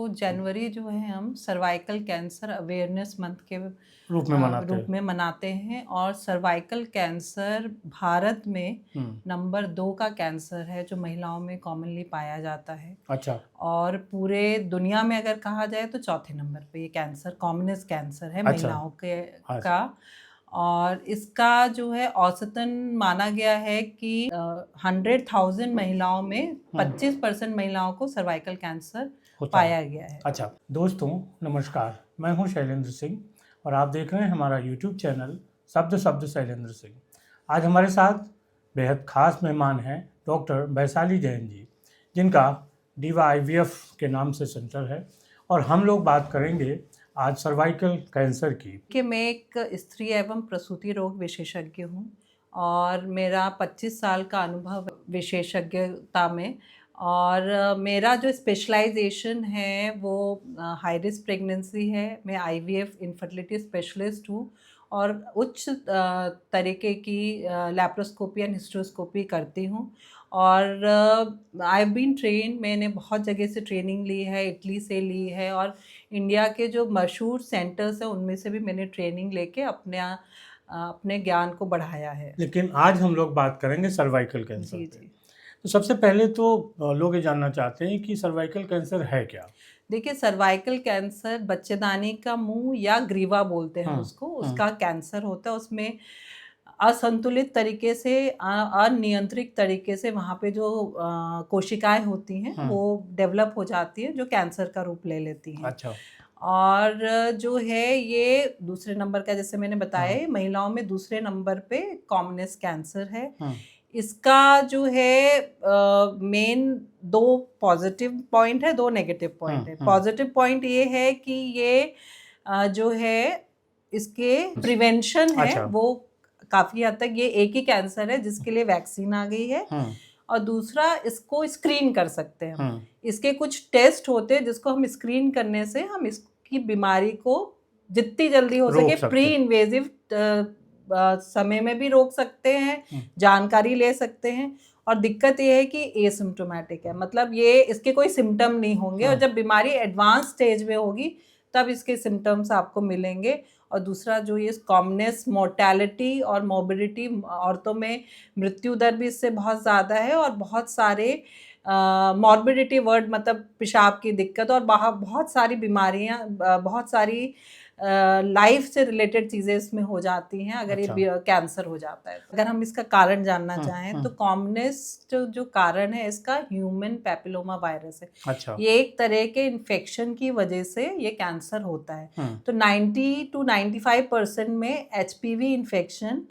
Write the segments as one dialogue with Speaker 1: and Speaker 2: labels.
Speaker 1: तो जनवरी जो है हम सर्वाइकल कैंसर अवेयरनेस मंथ के
Speaker 2: रूप में
Speaker 1: मनाते हैं और सर्वाइकल कैंसर भारत में नंबर 2 का कैंसर है जो महिलाओं में कॉमनली पाया जाता है।
Speaker 2: अच्छा।
Speaker 1: और पूरे दुनिया में अगर कहा जाए तो चौथे नंबर पे ये कैंसर कॉमनेस्ट कैंसर है महिलाओं के का। और इसका जो है औसतन माना गया है कि 100,000 महिलाओं में 25% महिलाओं को सर्वाइकल कैंसर पाया गया है।
Speaker 2: अच्छा दोस्तों नमस्कार, मैं हूं शैलेंद्र सिंह और आप देख रहे हैं हमारा YouTube चैनल शब्द शैलेंद्र सिंह। आज हमारे साथ बेहद खास मेहमान हैं डॉक्टर वैशाली जैन जी, जिनका डीवा IVF के नाम से सेंटर है, और हम लोग बात करेंगे आज सर्वाइकल कैंसर की।
Speaker 1: कि मैं एक स्त्री एवं प्रसूति रोग विशेषज्ञ हूँ और मेरा 25 साल का अनुभव विशेषज्ञता में, और मेरा जो स्पेशलाइजेशन है वो हाई रिस्क प्रेगनेंसी है। मैं IVF इनफर्टिलिटी स्पेशलिस्ट हूँ और उच्च तरीके की लैप्रोस्कोपी एंड हिस्ट्रोस्कोपी करती हूँ। और आई हैव बीन ट्रेन, मैंने बहुत जगह से ट्रेनिंग ली है, इटली से ली है और इंडिया के जो मशहूर सेंटर्स हैं उनमें से भी मैंने ट्रेनिंग लेके अपने ज्ञान को बढ़ाया है।
Speaker 2: लेकिन आज हम लोग बात करेंगे सर्वाइकल कैंसर पे। तो सबसे पहले तो लोग ये जानना चाहते हैं कि सर्वाइकल कैंसर है क्या?
Speaker 1: देखिए, सर्वाइकल कैंसर बच्चेदानी का मुंह या ग्रीवा बोलते हैं उसको, उसका कैंसर होता है। उसमें असंतुलित तरीके से, अनियंत्रित तरीके से वहाँ पे जो कोशिकाएं होती हैं वो डेवलप हो जाती हैं जो कैंसर का रूप ले लेती हैं।
Speaker 2: अच्छा।
Speaker 1: और जो है ये दूसरे नंबर का, जैसे मैंने बताया, महिलाओं में दूसरे नंबर पे कॉमनेस्ट कैंसर है। इसका जो है मेन 2 पॉजिटिव पॉइंट है, 2 नेगेटिव पॉइंट है। पॉजिटिव पॉइंट ये है कि ये जो है इसके प्रिवेंशन है वो काफ़ी हद तक, ये एक ही कैंसर है जिसके लिए वैक्सीन आ गई है। और दूसरा, इसको स्क्रीन कर सकते हैं। इसके कुछ टेस्ट होते हैं जिसको हम स्क्रीन करने से हम इसकी बीमारी को जितनी जल्दी हो सके प्री इन्वेजिव समय में भी रोक सकते हैं, जानकारी ले सकते हैं। और दिक्कत ये है कि एसिम्प्टोमेटिक है, मतलब ये इसके कोई सिम्टम नहीं होंगे और जब बीमारी एडवांस स्टेज में होगी तब इसके सिम्टम्स आपको मिलेंगे। और दूसरा जो ये कॉमनेस, मोर्टेलिटी और मोर्बिडिटी, औरतों में मृत्यु दर भी इससे बहुत ज़्यादा है और बहुत सारे मॉर्बिडिटी वर्ड मतलब पेशाब की दिक्कत और बहुत सारी बीमारियां, बहुत सारी लाइफ से रिलेटेड चीज़ें इसमें हो जाती हैं अगर ये कैंसर हो जाता है। अगर हम इसका कारण जानना चाहें तो कॉमनेस्ट जो कारण है इसका ह्यूमन पैपिलोमा वायरस है।
Speaker 2: अच्छा।
Speaker 1: ये एक तरह के इन्फेक्शन की वजह से ये कैंसर होता है। तो 90 to 95% में HPV इन्फेक्शन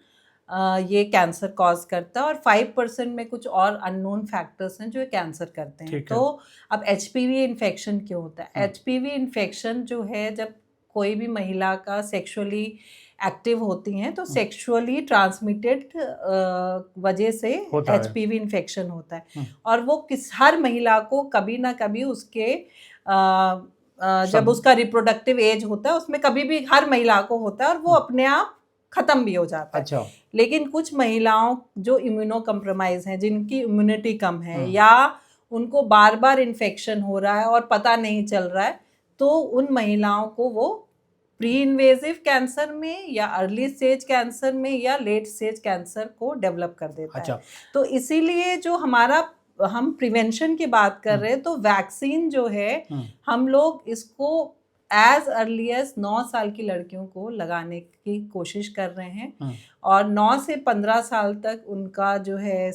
Speaker 1: ये कैंसर कॉज करता है और 5% में कुछ और अननोन फैक्टर्स हैं जो कैंसर करते हैं। तो अब HPV इन्फेक्शन क्यों होता है? HPV इन्फेक्शन जो है, जब कोई भी महिला का सेक्सुअली एक्टिव होती हैं तो सेक्सुअली ट्रांसमिटेड वजह से HPV इन्फेक्शन होता है। और वो हर महिला को कभी ना कभी उसके जब उसका रिप्रोडक्टिव एज होता है उसमें कभी भी हर महिला को होता है और वो अपने आप खत्म भी हो जाता है।
Speaker 2: अच्छा।
Speaker 1: लेकिन कुछ महिलाओं जो इम्यूनो कम्प्रोमाइज हैं, जिनकी इम्यूनिटी कम है या उनको बार बार इन्फेक्शन हो रहा है और पता नहीं चल रहा है, तो उन महिलाओं को वो प्री इन्वेजिव कैंसर में या अर्ली स्टेज कैंसर में या लेट स्टेज कैंसर को डेवलप कर देता है। तो इसीलिए जो हम प्रिवेंशन की बात कर रहे हैं तो वैक्सीन जो है हम लोग इसको एज अर्ली एज 9 साल की लड़कियों को लगाने की कोशिश कर रहे हैं और 9 से 15 साल तक उनका जो है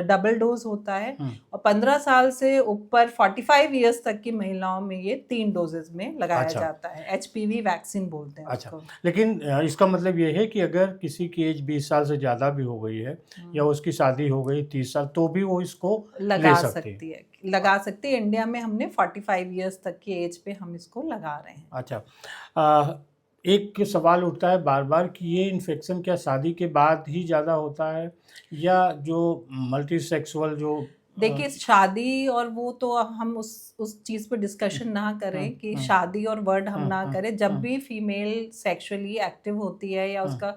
Speaker 1: डबल डोज होता है और 15 साल से ऊपर 45 इयर्स तक की महिलाओं में ये 3 डोजेस में लगाया जाता है। HPV वैक्सीन बोलते हैं उसको।
Speaker 2: लेकिन इसका मतलब ये है कि अगर किसी की एज 20 साल से ज़्यादा भी हो गई है या उसकी शादी हो गई 30 साल तो भी वो इसको
Speaker 1: लगा सकती है। इंडिया में हमने 45 इयर्स तक की एज पे हम इसको लगा रहे हैं।
Speaker 2: अच्छा। एक सवाल उठता है बार बार कि ये इन्फेक्शन क्या शादी के बाद ही ज़्यादा होता है या जो मल्टी सेक्सुअल जो
Speaker 1: देखिए, शादी और वो तो हम उस चीज़ पे डिस्कशन ना करें कि शादी और वर्ड हम ना करें। जब भी फीमेल सेक्सुअली एक्टिव होती है या उसका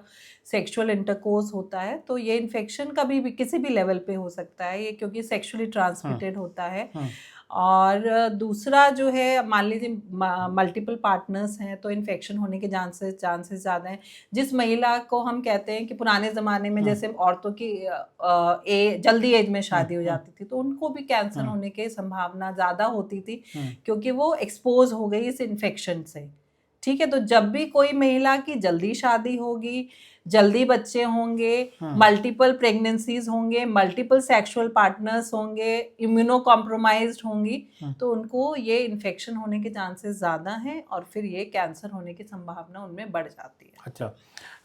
Speaker 1: सेक्सुअल इंटरकोर्स होता है तो ये इन्फेक्शन कभी भी किसी भी लेवल पे हो सकता है ये, क्योंकि सेक्सुअली ट्रांसमिटेड होता है। और दूसरा जो है, मान लीजिए मल्टीपल पार्टनर्स हैं तो इन्फेक्शन होने के चांसेस ज़्यादा हैं। जिस महिला को हम कहते हैं कि पुराने ज़माने में जैसे औरतों की जल्दी एज में शादी हो जाती थी, तो उनको भी कैंसर होने की संभावना ज़्यादा होती थी, क्योंकि वो एक्सपोज हो गई इस इन्फेक्शन से। ठीक है, तो जब भी कोई महिला की जल्दी शादी होगी, जल्दी बच्चे होंगे, मल्टीपल प्रेगनेंसीज होंगे, मल्टीपल सेक्सुअल पार्टनर्स होंगे, इम्यूनो कॉम्प्रोमाइज्ड होंगी, तो उनको ये इन्फेक्शन होने के चांसेस ज़्यादा हैं और फिर ये कैंसर होने की संभावना उनमें बढ़ जाती है।
Speaker 2: अच्छा,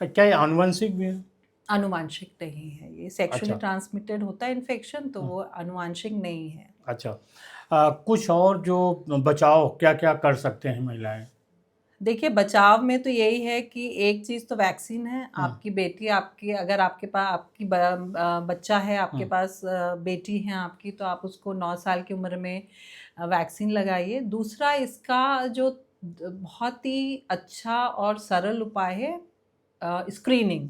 Speaker 2: क्या ये आनुवंशिक भी है?
Speaker 1: आनुवांशिक नहीं है, ये सेक्सुअली ट्रांसमिटेड होता है इन्फेक्शन, तो वो आनुवांशिक नहीं है।
Speaker 2: अच्छा, कुछ और जो बचाव क्या क्या कर सकते हैं महिलाएं?
Speaker 1: देखिए, बचाव में तो यही है कि एक चीज़ तो वैक्सीन है। आपकी बेटी, आपकी अगर आपके पास आपकी बच्चा है, आपके पास बेटी है आपकी, तो आप उसको 9 साल की उम्र में वैक्सीन लगाइए। दूसरा, इसका जो बहुत ही अच्छा और सरल उपाय है, स्क्रीनिंग।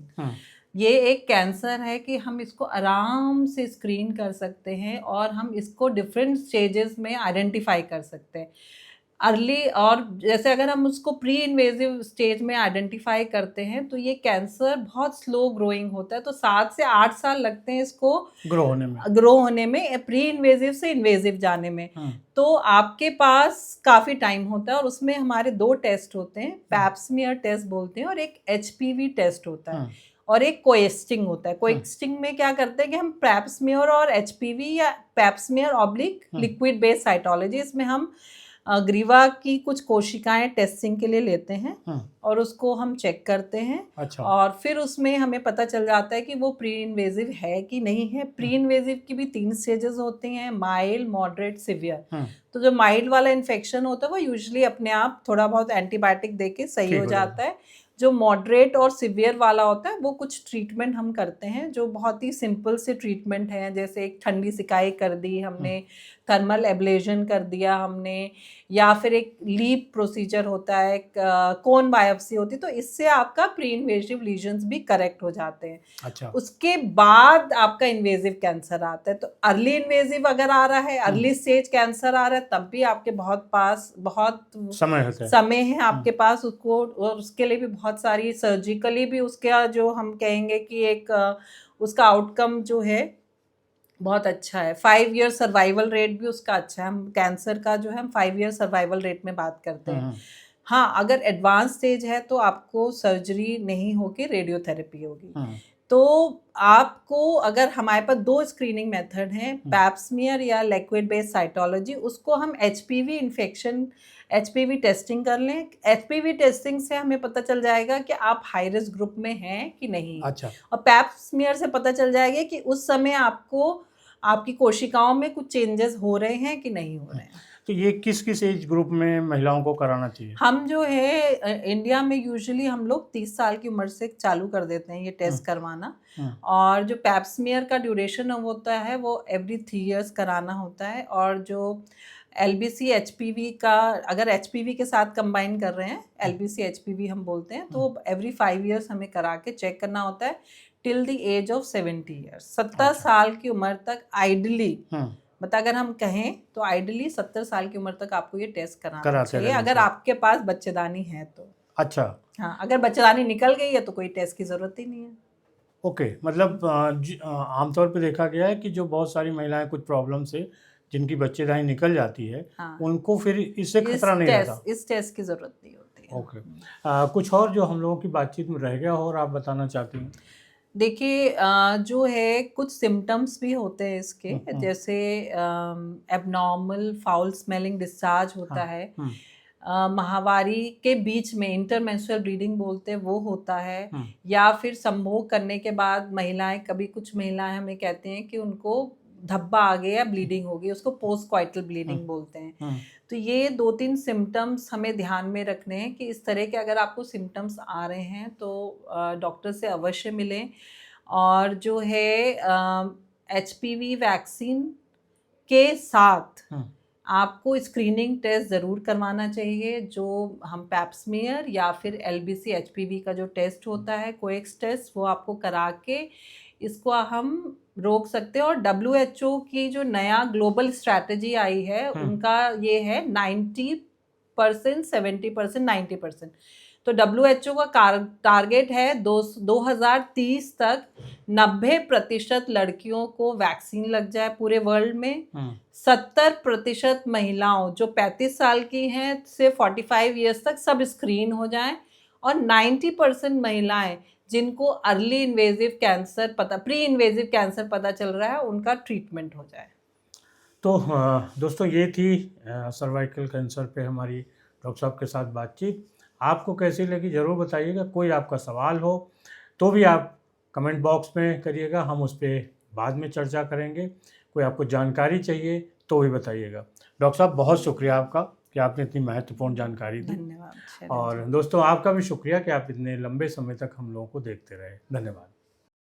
Speaker 1: ये एक कैंसर है कि हम इसको आराम से स्क्रीन कर सकते हैं और हम इसको डिफरेंट स्टेजेस में आइडेंटिफाई कर सकते हैं अर्ली। और जैसे अगर हम उसको प्री इन्वेजिव स्टेज में आइडेंटिफाई करते हैं तो ये कैंसर बहुत स्लो ग्रोइंग होता है, तो 7 से 8 साल लगते हैं इसको ग्रो होने में, प्री इन्वेजिव से इन्वेजिव जाने में। तो आपके पास काफ़ी टाइम होता है और उसमें हमारे 2 टेस्ट होते हैं, पैप्समियर टेस्ट बोलते हैं और एक HPV टेस्ट होता है और एक कोएस्टिंग होता है। कोएस्टिंग में क्या करते हैं कि हम पैप्समियर और HPV या Pap smear oblique liquid based cytology, इसमें हम ग्रीवा की कुछ कोशिकाएं टेस्टिंग के लिए लेते हैं और उसको हम चेक करते हैं। अच्छा। और फिर उसमें हमें पता चल जाता है कि वो प्री इन्वेजिव है कि नहीं है। प्री इन्वेजिव की भी 3 स्टेजेस होती हैं, माइल्ड, मॉडरेट, सिवियर। तो जो माइल्ड वाला इन्फेक्शन होता है वो यूजुअली अपने आप थोड़ा बहुत एंटीबायोटिक देके सही हो जाता है। जो मॉडरेट और सिवियर वाला होता है वो कुछ ट्रीटमेंट हम करते हैं जो बहुत ही सिंपल से ट्रीटमेंट हैं, जैसे एक ठंडी सिकाई कर दी हमने, थर्मल एब्लेशन कर दिया हमने, या फिर एक लीप प्रोसीजर होता है, कोन बायोप्सी होती है, तो इससे आपका प्री इन्वेजिव लीजन्स भी करेक्ट हो जाते हैं। अच्छा। उसके बाद आपका इन्वेजिव कैंसर आता है। तो अर्ली इन्वेजिव अगर आ रहा है, अर्ली स्टेज कैंसर आ रहा है, तब भी आपके बहुत समय है आपके पास उसको, और उसके लिए भी बहुत सारी सर्जिकली भी उसका जो हम कहेंगे कि एक उसका आउटकम जो है बहुत अच्छा है। 5 ईयर सर्वाइवल रेट भी उसका अच्छा है। हम कैंसर का जो है हम 5 ईयर सर्वाइवल रेट में बात करते हैं। हाँ, अगर एडवांस स्टेज है तो आपको सर्जरी नहीं होगी, रेडियोथेरेपी होगी। तो आपको, अगर हमारे पास 2 स्क्रीनिंग मेथड हैं, पैप्समियर या लिक्विड बेस्ड साइटोलॉजी, उसको हम HPV टेस्टिंग कर लें। HPV टेस्टिंग से हमें पता चल जाएगा कि आप हाई रिस्क ग्रुप में हैं कि नहीं। अच्छा। और पैप्समियर से पता चल जाएगा कि उस समय आपको आपकी कोशिकाओं में कुछ चेंजेस हो रहे हैं कि नहीं हो रहे हैं।
Speaker 2: तो ये किस किस एज ग्रुप में महिलाओं को कराना चाहिए?
Speaker 1: हम जो है इंडिया में यूजुअली हम लोग 30 साल की उम्र से चालू कर देते हैं ये टेस्ट करवाना। और जो पैप्समियर का ड्यूरेशन होता है वो एवरी 3 इयर्स कराना होता है। और जो LBC HPV का, अगर HPV के साथ कंबाइन कर रहे हैं, LBC HPV हम बोलते हैं, तो एवरी 5 इयर्स हमें करा के चेक करना होता है till the age of 70 years. 70 साल की उम्र तक आइडली, मतलब अगर हम कहें तो आइडली 70 साल की उम्र तक आपको ये टेस्ट कराना चाहिए, अगर आपके पास बच्चेदानी है तो।
Speaker 2: अच्छा।
Speaker 1: हाँ, अगर बच्चेदानी निकल गई है तो कोई टेस्ट की ज़रूरत ही नहीं है।
Speaker 2: ओके, मतलब आमतौर पे देखा गया है कि जो बहुत सारी महिलाएं कुछ प्रॉब्लम से जिनकी बच्चेदानी निकल जाती है, हाँ, उनको फिर इससे खतरा नहीं रहता,
Speaker 1: इस टेस्ट की ज़रूरत नहीं होती है।
Speaker 2: ओके। कुछ और जो हम लोगों की बातचीत में रह गया हो और आप बताना चाहती हैं?
Speaker 1: देखिए, जो है कुछ सिम्टम्स भी होते हैं इसके, जैसे एबनॉर्मल फाउल स्मेलिंग डिस्चार्ज होता है, माहवारी के बीच में इंटरमेंस्ट्रुअल ब्लीडिंग बोलते हैं वो होता है, या फिर संभोग करने के बाद महिलाएं, कभी कुछ महिलाएं हमें कहते हैं कि उनको धब्बा आ गया, ब्लीडिंग हो गई, उसको पोस्ट क्वाइटल ब्लीडिंग बोलते हैं। तो ये 2-3 सिम्टम्स हमें ध्यान में रखने हैं कि इस तरह के अगर आपको सिम्टम्स आ रहे हैं तो डॉक्टर से अवश्य मिलें। और जो है HPV वैक्सीन के साथ आपको स्क्रीनिंग टेस्ट ज़रूर करवाना चाहिए, जो हम पैप्समियर या फिर LBC HPV का जो टेस्ट होता है, कोएक्स टेस्ट, वो आपको करा के इसको हम रोक सकते हैं। और WHO की जो नया ग्लोबल स्ट्रैटेजी आई है उनका ये है 90%, 70%, 90%। तो WHO का टारगेट है 2030 तक 90% लड़कियों को वैक्सीन लग जाए पूरे वर्ल्ड में। 70% महिलाओं जो 35 साल की हैं से 45 ईयर्स तक सब स्क्रीन हो जाएं, और 90% महिलाएं जिनको early invasive cancer pre invasive cancer पता चल रहा है उनका ट्रीटमेंट हो जाए।
Speaker 2: तो दोस्तों ये थी सर्वाइकल कैंसर पे हमारी डॉक्टर साहब के साथ बातचीत। आपको कैसी लगी ज़रूर बताइएगा। कोई आपका सवाल हो तो भी आप कमेंट बॉक्स में करिएगा, हम उस पर बाद में चर्चा करेंगे। कोई आपको जानकारी चाहिए तो भी बताइएगा। डॉक्टर साहब बहुत शुक्रिया आपका कि आपने इतनी महत्वपूर्ण जानकारी दी।
Speaker 1: धन्यवाद।
Speaker 2: और दोस्तों आपका भी शुक्रिया कि आप इतने लंबे समय तक हम लोगों को देखते रहे। धन्यवाद।